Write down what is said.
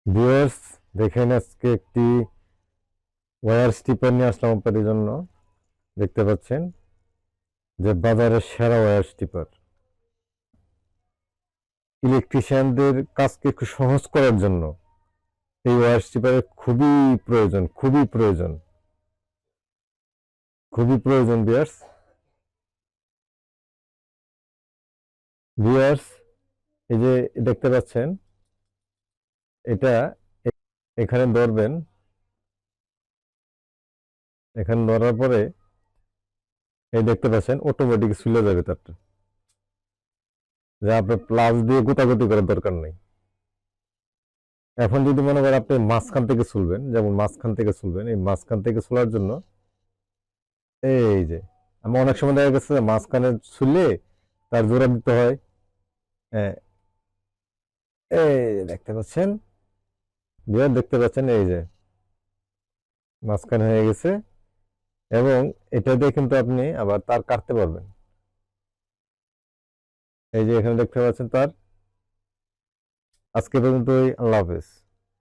Viewers, দেখেন আজকে একটি ওয়্যার স্টিপার নিয়ে আসলাম আপনাদের জন্য। দেখতে পাচ্ছেন যে বাজারের সেরা ওয়্যার স্টিপার। ইলেকট্রিশিয়ানদের কাজকে একটু সহজ করার জন্য এই ওয়্যার স্টিপারের খুবই প্রয়োজন ভিউয়ার্স। ভিউয়ার্স, এই যে দেখতে পাচ্ছেন, এটা এখানে ধরবেন। এখানে ধরার পরে এই দেখতে পাচ্ছেন অটোমেটিক চলে যাবে তারটা, যে আপনার প্লাস দিয়ে গোটাগুটি করার দরকার নেই। এখন যদি মনে করেন আপনি মাঝখান থেকে চলবেন, যেমন মাঝখান থেকে চলবেন, এই মাঝখান থেকে চলার জন্য এই যে আমি অনেক সময় দেখা গেছে যে মাঝখানে ছুললে তার জোড়া দিতে হয়। হ্যাঁ, এই যে দেখতে পাচ্ছেন, দেখতে পাচ্ছেন এই যে মাঝখানে হয়ে গেছে। এবং এটা দিয়ে কিন্তু আপনি আবার তার কাটতে পারবেন। এই যে এখানে দেখতে পাচ্ছেন তার। আজকে পর্যন্তই, আল্লাহ হাফেজ।